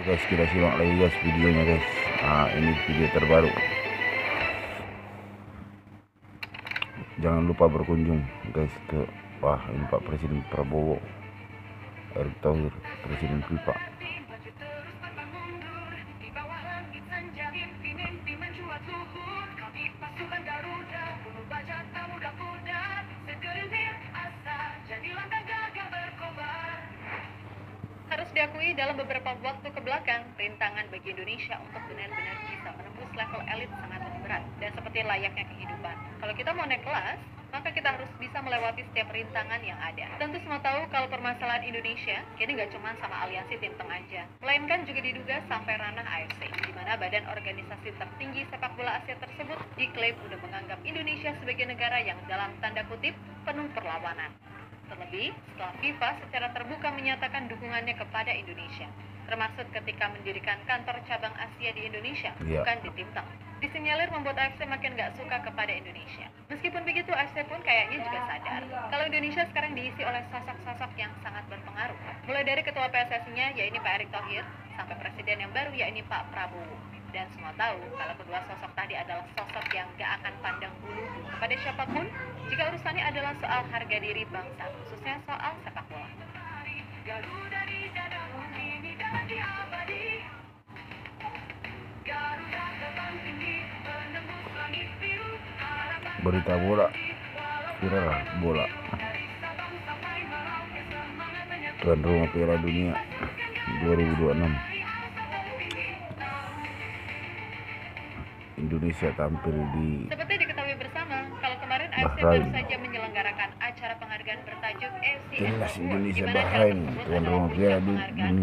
Guys, kita simak lagi guys videonya guys. Nah, ini video terbaru. Jangan lupa berkunjung guys ke ini Pak Presiden Prabowo, Erick Thohir, Presiden FIFA. Harus diakui dalam beberapa waktu kebelakang, rintangan bagi Indonesia untuk benar-benar bisa menembus level elit sangat berat dan seperti layaknya kehidupan. Kalau kita mau naik kelas, maka kita harus bisa melewati setiap rintangan yang ada. Tentu semua tahu kalau permasalahan Indonesia kini nggak cuma sama aliansi Timteng aja, melainkan juga diduga sampai ranah AFC, di mana badan organisasi tertinggi sepak bola Asia tersebut diklaim udah menganggap Indonesia sebagai negara yang dalam tanda kutip penuh perlawanan. Terlebih, setelah FIFA secara terbuka menyatakan dukungannya kepada Indonesia, termasuk ketika mendirikan kantor cabang Asia di Indonesia, bukan di Timteng. Disinyalir membuat AFC makin gak suka kepada Indonesia. Meskipun begitu, AFC pun kayaknya juga sadar kalau Indonesia sekarang diisi oleh sosok-sosok yang sangat berpengaruh. Mulai dari ketua PSSI-nya, yaitu Pak Erick Thohir, sampai presiden yang baru, yaitu Pak Prabowo. Dan semua tahu kalau kedua sosok tadi adalah sosok yang gak akan pandang bulu kepada siapapun jika urusannya adalah soal harga diri bangsa, khususnya soal sepak bola. Berita bola viral bola tuan rumah Piala Dunia 2026. Indonesia tampil di Seperti diketahui bersama, kalau kemarin AFC baru saja menyelenggarakan acara penghargaan bertajuk Timnas AFC Indonesia di mana Bahrain tuan rumah Piala Dunia penghargaan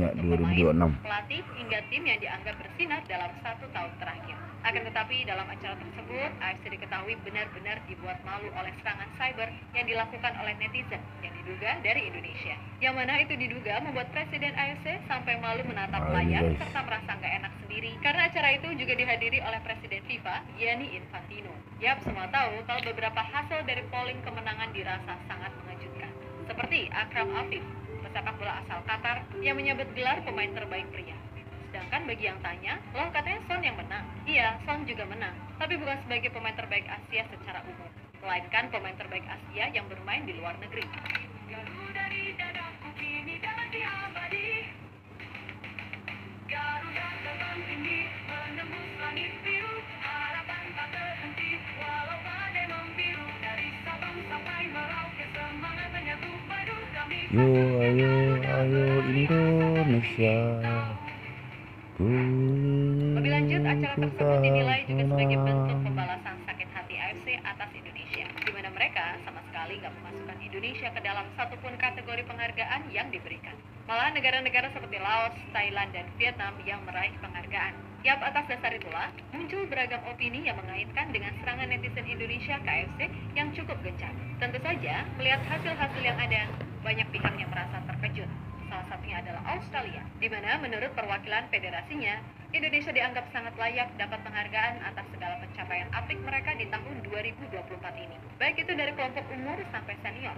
2026. pelatih hingga tim yang dianggap bersinar dalam 1 tahun terakhir. Akan tetapi dalam acara tersebut, AFC diketahui benar-benar dibuat malu oleh serangan cyber yang dilakukan oleh netizen yang diduga dari Indonesia. Yang mana itu diduga membuat Presiden AFC sampai malu menatap layar serta merasa nggak enak sendiri karena acara itu juga dihadiri oleh Presiden FIFA, Gianni Infantino. Yap, semua tahu kalau beberapa hasil dari polling kemenangan dirasa sangat mengejutkan. Seperti Akram Afif, pesepak bola asal Qatar yang menyabet gelar pemain terbaik pria. Sedangkan bagi yang tanya, loh katanya Son yang menang. Iya, Son juga menang, tapi bukan sebagai pemain terbaik Asia secara umum, melainkan pemain terbaik Asia yang bermain di luar negeri. Yo ayo Indonesia. Lebih lanjut, acara tersebut dinilai juga sebagai bentuk pembalasan sakit hati AFC atas Indonesia, di mana mereka sama sekali nggak memasukkan Indonesia ke dalam satupun kategori penghargaan yang diberikan. Malah negara-negara seperti Laos, Thailand, dan Vietnam yang meraih penghargaan. Yap, atas dasar itulah muncul beragam opini yang mengaitkan dengan serangan netizen Indonesia ke AFC yang cukup gencar. Tentu saja, melihat hasil-hasil yang ada, banyak pihak yang merasa terkejut. Salah satunya adalah Australia, di mana menurut perwakilan federasinya, Indonesia dianggap sangat layak dapat penghargaan atas segala pencapaian apik mereka di tahun 2024 ini. Baik itu dari kelompok umur sampai senior.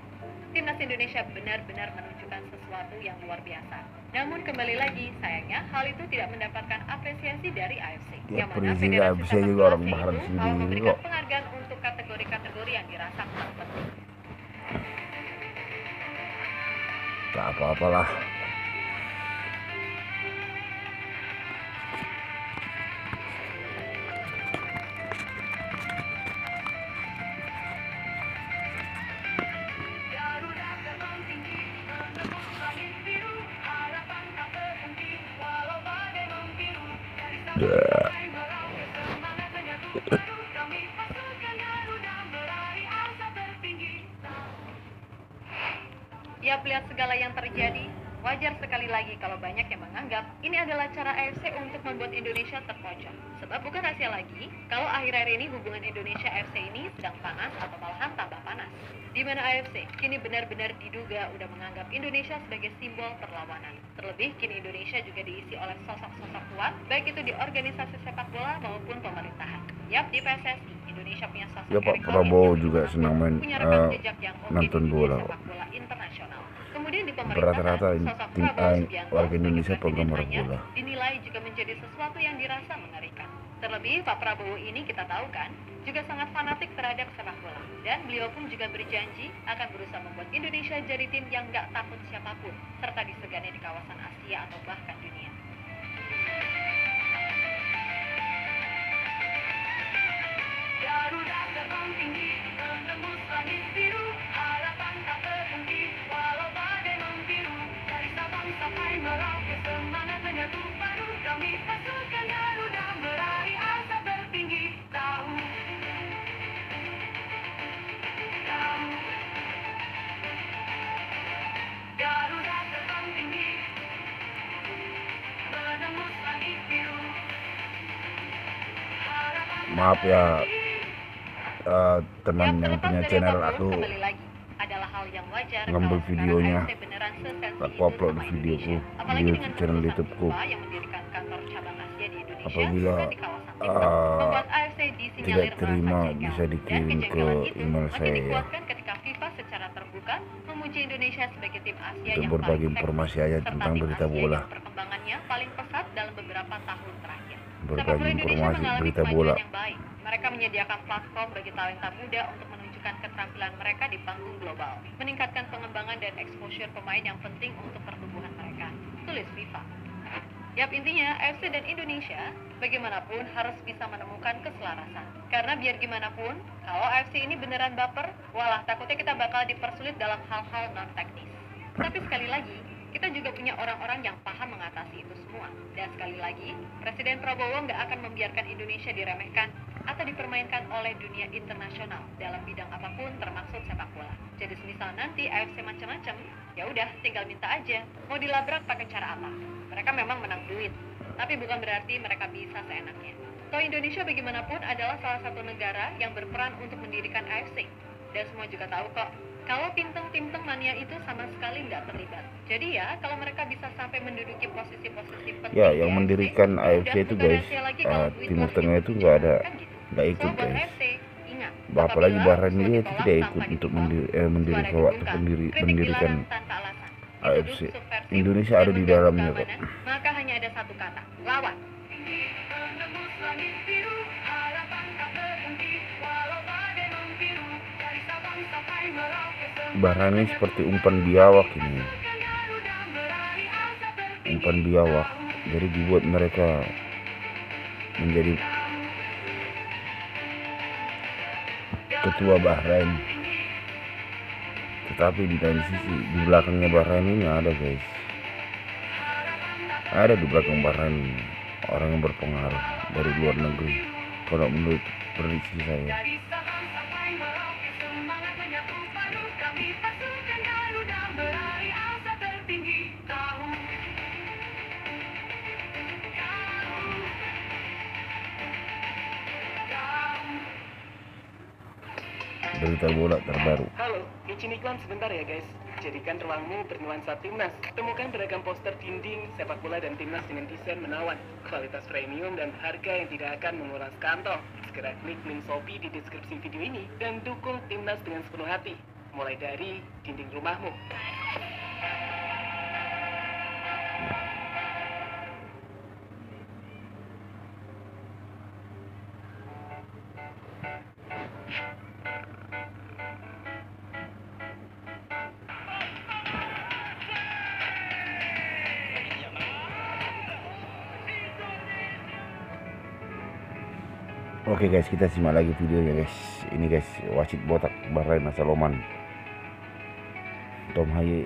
Timnas Indonesia benar-benar menunjukkan sesuatu yang luar biasa. Namun kembali lagi, sayangnya hal itu tidak mendapatkan apresiasi dari AFC. Yang mana Federasi Sepak Bola itu mau memberikan penghargaan untuk kategori-kategori yang dirasa kurang penting. Tak apa-apalah. Ya, lihat segala yang terjadi, wajar sekali lagi kalau banyak yang menganggap ini adalah cara AFC untuk membuat Indonesia terpojok. Sebab bukan rahasia lagi, kalau akhir-akhir ini hubungan Indonesia AFC ini sedang panas atau malahan tambah panas. Di mana AFC kini benar-benar diduga udah menganggap Indonesia sebagai simbol perlawanan. Terlebih kini Indonesia juga diisi oleh sosok-sosok kuat, baik itu di organisasi sepak bola maupun pemerintahan. Yap, di PSSI, Indonesia punya sosok ya Pak Prabowo juga senang main nonton bola. Kemudian di Rata-rata pemerintahan, sosok Prabowo Subianto warga Indonesia sebagai presiden penggemar hanya bola. dinilai juga menjadi sesuatu yang dirasa mengerikan. Terlebih Pak Prabowo ini kita tahu kan, juga sangat fanatik terhadap sepak bola. Dan beliau pun juga berjanji akan berusaha membuat Indonesia jadi tim yang gak takut siapapun, serta disegani di kawasan Asia atau bahkan dunia. Garuda terbang tinggi, menembus langit biru, harapan tak berhenti, walau badai membiru. Dari Sabang sampai Merauke, semangat menyatu padu, kami pasukan Garuda meraih asa tertinggi. Tahu, Garuda terbang tinggi, menembus langit biru. Maaf ya teman yang Terlepas punya dari channel, apapun, aku kembali lagi, adalah hal yang wajar ngambil kalau videonya, sekarang AFC beneran sesensi aku itu upload sama videoku Indonesia. Apalagi di dengan channel keputusan YouTubeku. FIFA yang mendirikan kantor cabang Asia di Indonesia Apabila bukan di kawasan TikTok, membuat AFC disinyalir tidak terima, merasa jengkel. bisa Dan dikirim ke kejengkelan itu email makin saya ya, dikuatkan ketika FIFA secara terbuka memuji Indonesia sebagai tim Asia untuk yang berbagi paling informasi seksi, aja serta tentang tim berita Asia bola, yang perkembangannya paling pesat dalam beberapa tahun terakhir. Sepak berbagi bola Indonesia informasi mengalami berita kemajuan bola. yang baik. Mereka menyediakan platform bagi talenta muda untuk menunjukkan keterampilan mereka di panggung global, meningkatkan pengembangan dan exposure pemain yang penting untuk pertumbuhan mereka. Tulis FIFA. Yap, intinya AFC dan Indonesia bagaimanapun harus bisa menemukan keselarasan. Karena biar gimana pun, kalau AFC ini beneran baper, walah takutnya kita bakal dipersulit dalam hal-hal non-teknis. Tapi sekali lagi, kita juga punya orang-orang yang paham mengatasi itu semua. Dan sekali lagi, Presiden Prabowo nggak akan membiarkan Indonesia diremehkan atau dipermainkan oleh dunia internasional dalam bidang apapun termasuk sepak bola. Jadi semisal nanti AFC macam-macam, ya udah tinggal minta aja mau dilabrak pakai cara apa. Mereka memang menang duit, tapi bukan berarti mereka bisa seenaknya. Toh Indonesia bagaimanapun adalah salah satu negara yang berperan untuk mendirikan AFC. Dan semua juga tahu kok, kalau Pinteng-Pinteng mania itu sama sekali nggak terlibat. Jadi ya, kalau mereka bisa sampai menduduki posisi-posisi penting Ya, di yang AFC, mendirikan udah AFC itu bukan guys, rahasia lagi kalau duit Timur wasit Tengah itu punya, nggak ada, kan gitu. nggak So, ikut buat guys. AFC, ingat, Apalagi apabila Bahrain usul dia itu ditolak tidak tanpa ikut untuk ditolak, mendirikan suara waktu dibungkam, kritik mendirikan dilarang tanpa alasan, AFC. dituduh subversif, Indonesia dan ada di mengganggu dalamnya kok. keamanan, maka hanya ada satu kata, lawan. Menembus langit biru, harapan tak berhenti, walau badai membiru, dari Sabang sampai Merauke, Bahrain ini seperti umpan biawak ini, umpan biawak. Jadi dibuat mereka menjadi ketua Bahrain. Tetapi di lain sisi, di belakangnya Bahrain ini ada guys, ada di belakang Bahrain orang yang berpengaruh dari luar negeri, kalau menurut prediksi saya. Berita bola terbaru. Halo, izin iklan sebentar ya guys. Jadikan ruangmu bernuansa timnas. Temukan beragam poster dinding, sepak bola dan timnas dengan desain menawan, kualitas premium dan harga yang tidak akan menguras kantong. Segera klik link Shopee di deskripsi video ini dan dukung timnas dengan sepenuh hati. Mulai dari dinding rumahmu. Oke guys, kita simak lagi videonya guys. Ini guys, wasit botak Bahrain asal Oman, Tom Haye.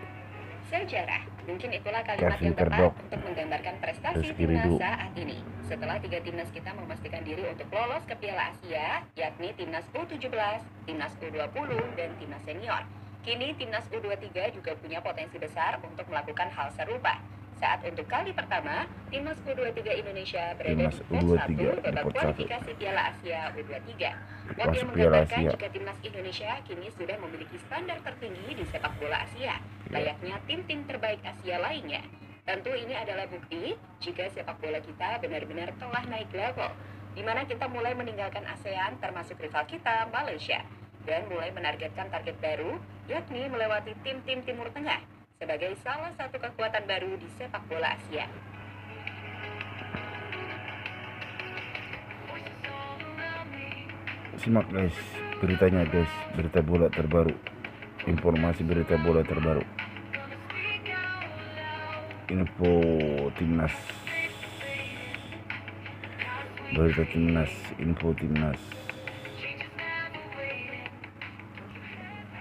Sejarah, mungkin itulah kalimat Kevin yang tepat Kerdok, untuk menggambarkan prestasi Rizky timnas Ridho. saat ini. Setelah 3 timnas kita memastikan diri untuk lolos ke Piala Asia, yakni timnas U17, timnas U20, dan timnas senior. Kini timnas U23 juga punya potensi besar untuk melakukan hal serupa. Saat untuk kali pertama, timnas U23 Indonesia berada Timnas di pot U23 1 di babak pot 1. kualifikasi Piala Asia U23. Wakil Masuk Piala menggambarkan Asia. jika timnas Indonesia kini sudah memiliki standar tertinggi di sepak bola Asia, layaknya tim-tim terbaik Asia lainnya. Tentu ini adalah bukti jika sepak bola kita benar-benar telah naik level, di mana kita mulai meninggalkan ASEAN termasuk rival kita, Malaysia, dan mulai menargetkan target baru, yakni melewati tim-tim Timur Tengah sebagai salah satu kekuatan baru di sepak bola Asia. simak guys beritanya guys, berita bola terbaru, informasi berita bola terbaru, info timnas, berita timnas, info timnas.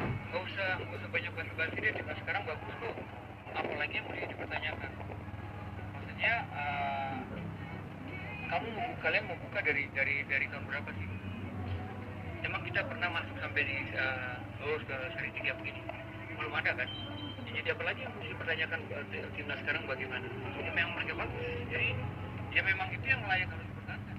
Nggak usah banyak basa-basi deh, timnas sekarang bagus tuh. Apalagi yang mau dipertanyakan. Maksudnya kalian mau buka dari tahun berapa sih? Emang kita pernah masuk sampai di lolos ke seri 3 begini? Belum ada kan? Jadi apalagi yang mesti dipertanyakan timnas sekarang bagaimana? Maksudnya memang mereka bagus. Jadi ya memang itu yang layak harus dipertahankan.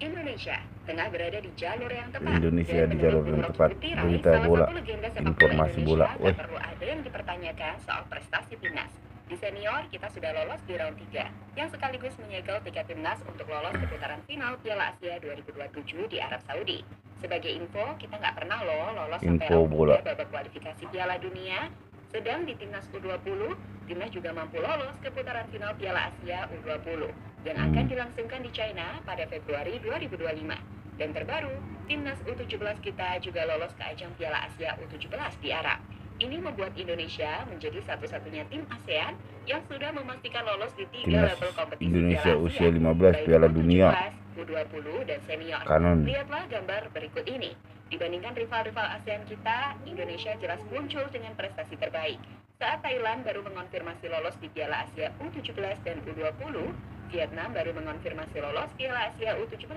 Indonesia tengah berada di jalur yang tepat. Indonesia Dan di jalur menurut yang Bung tepat. Rocky Kutirai, Berita salah bola, satu legenda sepak informasi bola. Indonesia, tak perlu ada yang dipertanyakan soal prestasi timnas. Di senior, kita sudah lolos di round 3, yang sekaligus menyegel tiket timnas untuk lolos ke putaran final Piala Asia 2027 di Arab Saudi. Sebagai info, kita nggak pernah lolos sampai Info round bola. 3 babak kualifikasi Piala Dunia. Sedang di timnas U20, timnas juga mampu lolos ke putaran final Piala Asia U20 yang akan dilangsungkan di China pada Februari 2025. Dan terbaru, timnas U17 kita juga lolos ke ajang Piala Asia U17 di Arab. Ini membuat Indonesia menjadi satu-satunya tim ASEAN yang sudah memastikan lolos di 3 Timnas level kompetisi Indonesia Piala usia Asia, 15 baik Piala U17, Dunia. U20 dan senior. Kanon. Lihatlah gambar berikut ini. Dibandingkan rival-rival ASEAN kita, Indonesia jelas muncul dengan prestasi terbaik. Saat Thailand baru mengonfirmasi lolos di Piala Asia U17 dan U20, Vietnam baru mengonfirmasi lolos Piala Asia U17,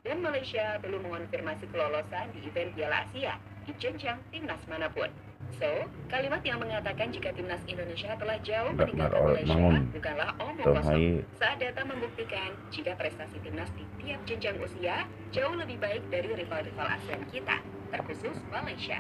dan Malaysia belum mengonfirmasi kelolosan di event Piala Asia di jenjang timnas manapun. So, kalimat yang mengatakan jika timnas Indonesia telah jauh Nggak meninggalkan orang Malaysia bangun. bukanlah omong Tom kosong. Hai. Saat data membuktikan jika prestasi timnas di tiap jenjang usia jauh lebih baik dari rival-rival ASEAN kita, terkhusus Malaysia.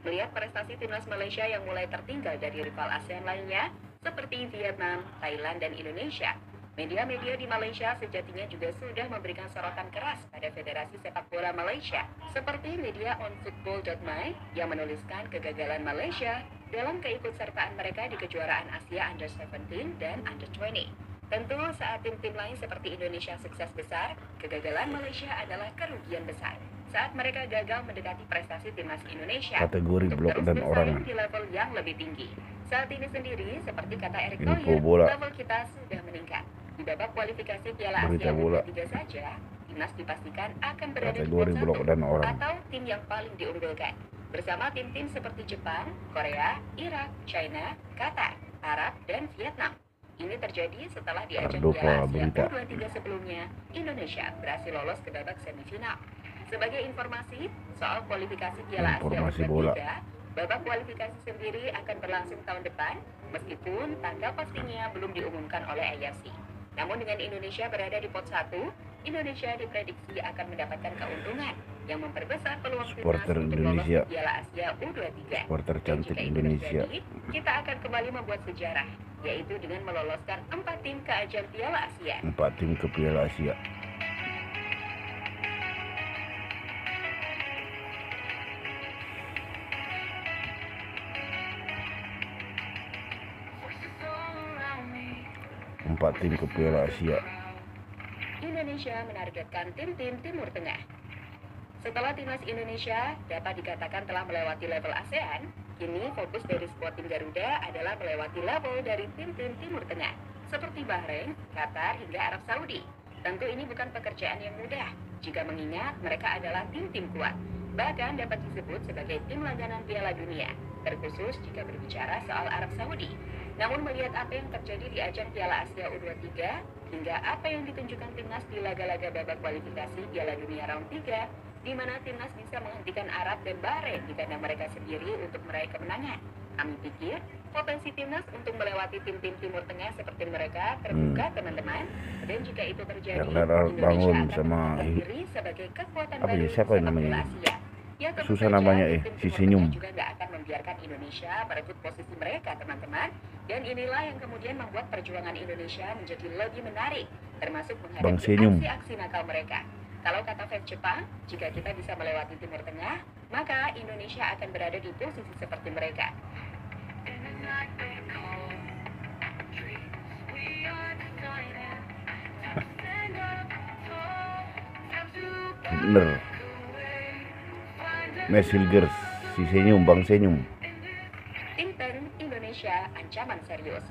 Melihat prestasi timnas Malaysia yang mulai tertinggal dari rival ASEAN lainnya, seperti Vietnam, Thailand, dan Indonesia, media-media di Malaysia sejatinya juga sudah memberikan sorotan keras pada Federasi Sepak Bola Malaysia, seperti media onfootball.my yang menuliskan kegagalan Malaysia dalam keikutsertaan mereka di kejuaraan Asia Under 17 dan Under 20. Tentu saat tim-tim lain seperti Indonesia sukses besar, kegagalan Malaysia adalah kerugian besar. Saat mereka gagal mendekati prestasi timnas Indonesia Kategori untuk blok terus dan bersaing orang. di level yang lebih tinggi. Saat ini sendiri, seperti kata Erick Info Thohir, bola. level kita sudah meningkat. Di babak kualifikasi Piala Berita Asia bola. U23 saja, timnas dipastikan akan berada di Kategori pot blok 1 dan orang. atau tim yang paling diunggulkan. Bersama tim-tim seperti Jepang, Korea, Irak, China, Qatar, Arab, dan Vietnam. Ini terjadi setelah di ajang Cardova Piala Asia berita. U23 sebelumnya, Indonesia berhasil lolos ke babak semifinal. Sebagai informasi, soal kualifikasi Piala Asia Informasi U23, bola. babak kualifikasi sendiri akan berlangsung tahun depan, meskipun tanggal pastinya belum diumumkan oleh IFC. Namun dengan Indonesia berada di pot 1, Indonesia diprediksi akan mendapatkan keuntungan yang memperbesar peluang timnas Supporter untuk lolos Indonesia. di Piala Asia U23. Supporter Dan cantik jika itu Indonesia. terjadi, kita akan kembali membuat sejarah, yaitu dengan meloloskan 4 tim ke ajang Piala Asia. 4 tim ke Piala Asia. Empat tim ke Piala Asia. Indonesia menargetkan tim-tim Timur Tengah. Setelah timnas Indonesia dapat dikatakan telah melewati level ASEAN, kini fokus dari skuad tim Garuda adalah melewati level dari tim-tim Timur Tengah, seperti Bahrain, Qatar, hingga Arab Saudi. Tentu ini bukan pekerjaan yang mudah, jika mengingat mereka adalah tim-tim kuat. Bahkan dapat disebut sebagai tim langganan Piala Dunia, terkhusus jika berbicara soal Arab Saudi. Namun melihat apa yang terjadi di ajang Piala Asia U23, hingga apa yang ditunjukkan timnas di laga-laga babak kualifikasi Piala Dunia round 3, di mana timnas bisa menghentikan Arab dan Bahrain di kandang mereka sendiri untuk meraih kemenangan. Kami pikir potensi timnas untuk melewati tim-tim Timur Tengah seperti mereka terbuka, teman-teman. Dan jika itu terjadi, Yang Arab Indonesia bangun akan sama menunjukkan diri sebagai kekuatan apa ya, baru siapa sepak namanya bola ini? Asia. Ya, tentu Susah saja namanya, tim si Timur Senyum. Tengah juga nggak akan membiarkan Indonesia merebut posisi mereka, teman-teman. Dan inilah yang kemudian membuat perjuangan Indonesia menjadi lebih menarik, termasuk Bang menghadapi Senyum. aksi-aksi nakal mereka. Kalau kata fans Jepang, jika kita bisa melewati Timur Tengah, maka Indonesia akan berada di posisi seperti mereka. Bener. Mes Hilgers, si senyum, Bang Senyum. Tim Indonesia ancaman serius.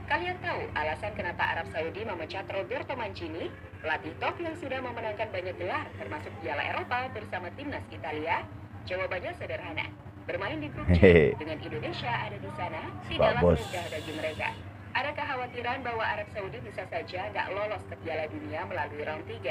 Kalian tahu alasan kenapa Arab Saudi memecat Roberto Mancini, pelatih top yang sudah memenangkan banyak gelar termasuk Piala Eropa bersama timnas Italia? Jawabannya sederhana. Bermain di grup C dengan Indonesia ada di sana tidaklah mudah bagi mereka. Ada kekhawatiran bahwa Arab Saudi bisa saja nggak lolos ke Piala Dunia melalui round 3.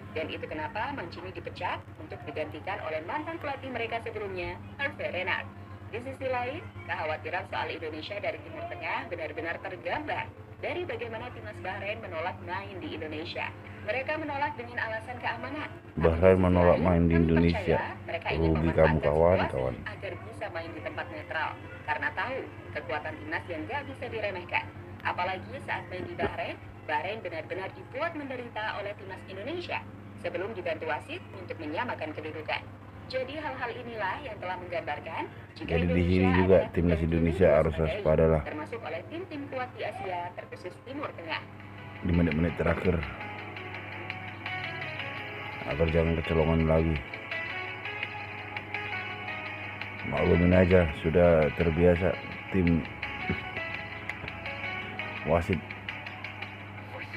Dan itu kenapa Mancini dipecat untuk digantikan oleh mantan pelatih mereka sebelumnya, Hervé Renard. Di sisi lain, kekhawatiran soal Indonesia dari Timur Tengah benar-benar tergambar dari bagaimana timnas Bahrain menolak main di Indonesia. Mereka menolak dengan alasan keamanan. Bahrain menolak main di Indonesia. Mereka ingin Rugi kamu memanfaatkan kawan-kawan. situasi agar bisa main di tempat netral. Karena tahu kekuatan timnas yang gak bisa diremehkan. Apalagi saat main di Bahrain, Bahrain benar-benar dibuat menderita oleh timnas Indonesia sebelum dibantu wasit untuk menyamakan kedudukan. Jadi hal-hal inilah yang telah menggambarkan jika Jadi di sini Indonesia juga adalah timnas tim Indonesia yang harus diwaspadai, waspada lah termasuk oleh tim-tim kuat di Asia terkhusus Timur Tengah. di menit-menit terakhir agar jangan kecolongan lagi. Maklumin aja, sudah terbiasa tim wasit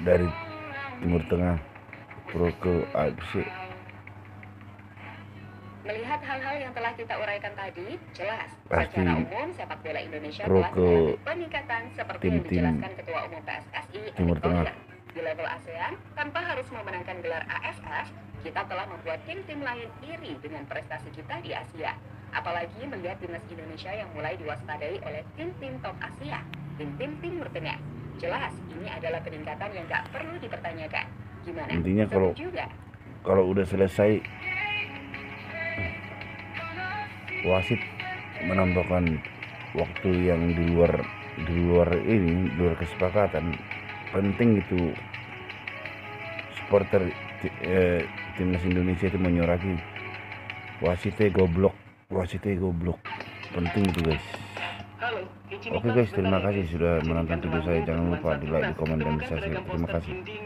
dari Timur Tengah pro ke AFC. Melihat hal-hal yang telah kita uraikan tadi, jelas Pasti secara umum sepak bola Indonesia pro telah ke mengalami peningkatan seperti yang tim-tim dijelaskan Ketua Umum PSSI Timur Erick Tengah. Thohir. Di level ASEAN, tanpa harus memenangkan gelar AFF, kita telah membuat tim-tim lain iri dengan prestasi kita di Asia. Apalagi melihat timnas Indonesia yang mulai diwaspadai oleh tim-tim top Asia, tim-tim Timur Tengah. Jelas, ini adalah peningkatan yang gak perlu dipertanyakan. Gimana? Intinya Setuju nggak? kalau udah selesai wasit menambahkan waktu yang di luar kesepakatan, penting itu supporter timnas Indonesia itu menyoraki wasitnya goblok, penting itu guys. Halo, izin Oke iklan guys, terima sebentar ya, kasih guys. sudah Jadikan menonton video ruangmu saya. Jangan lupa bernuansa di like, di timnas. komen, dan Temukan di subscribe. beragam Terima poster kasih. dinding